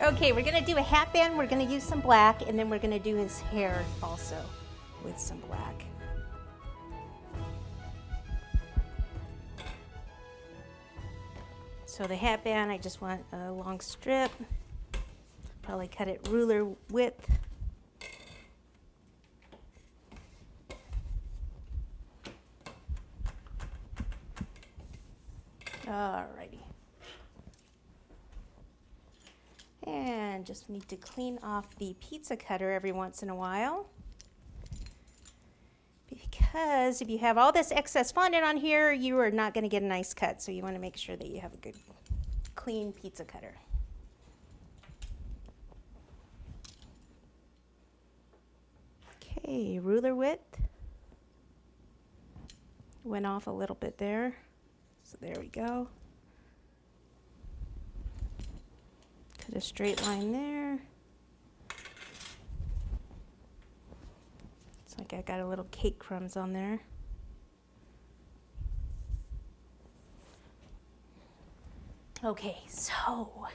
Okay, we're gonna do a hat band, we're gonna use some black, and then we're gonna do his hair also with some black. So the hat band, I just want a long strip. Probably cut it ruler width. Alrighty. And just need to clean off the pizza cutter every once in a while. Because if you have all this excess fondant on here, you are not going to get a nice cut. So you want to make sure that you have a good, clean pizza cutter. Okay, ruler width. Went off a little bit there. So there we go. Cut a straight line there. It's like I got a little cake crumbs on there. Okay, so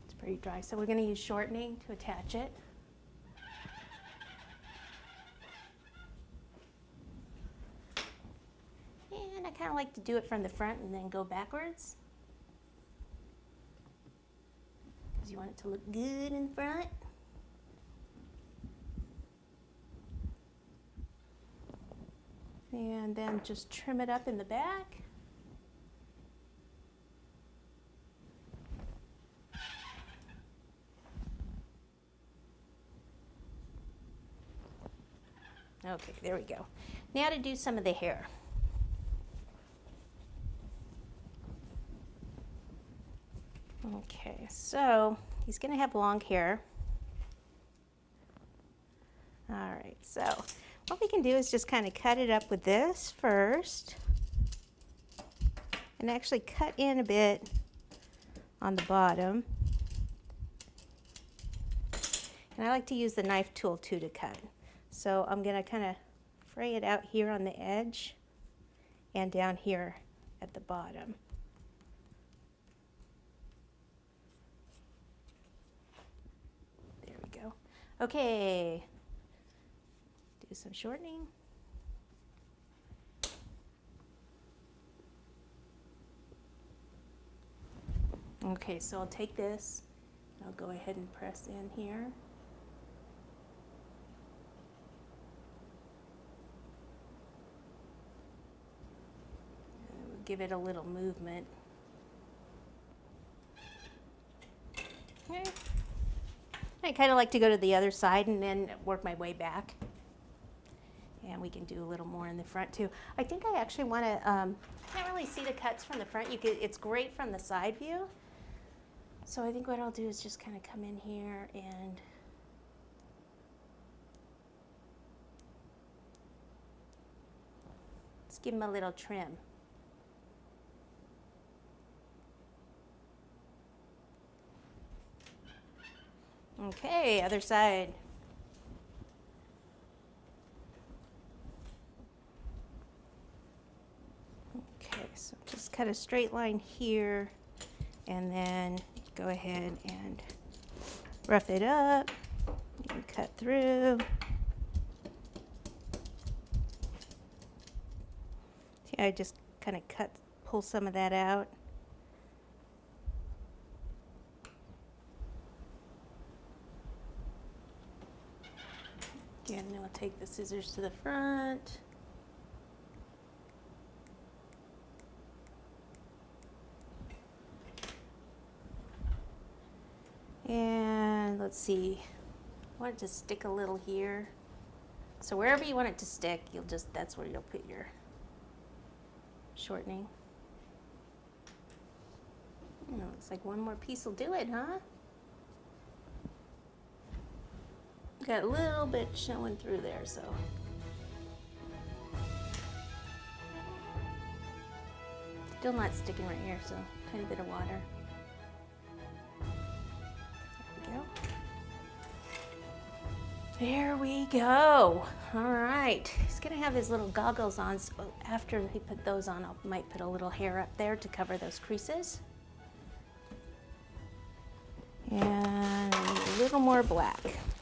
it's pretty dry. So we're going to use shortening to attach it. And I kind of like to do it from the front and then go backwards. Because you want it to look good in front. And then just trim it up in the back. Okay, there we go. Now to do some of the hair. Okay, so he's going to have long hair. All right, so what we can do is just kind of cut it up with this first. And actually cut in a bit on the bottom. And I like to use the knife tool too to cut. So I'm going to kind of fray it out here on the edge and down here at the bottom. There we go. Okay, do some shortening. Okay, so I'll take this, I'll go ahead and press in here. Give it a little movement. Okay. I kind of like to go to the other side and then work my way back. And we can do a little more in the front too. I think I actually want to, I can't really see the cuts from the front. It's great from the side view. So I think what I'll do is just kind of come in here and let's give him a little trim. Okay, other side. Okay, so just cut a straight line here and then go ahead and rough it up and cut through. See, I just kind of pull some of that out. Again, now I'll take the scissors to the front. And let's see, I want it to stick a little here. So wherever you want it to stick, that's where you'll put your shortening. Looks like one more piece will do it, huh? Got a little bit showing through there, so. Still not sticking right here, so tiny bit of water. There we go. All right. He's gonna have his little goggles on, so after he put those on, I might put a little hair up there to cover those creases. little more black.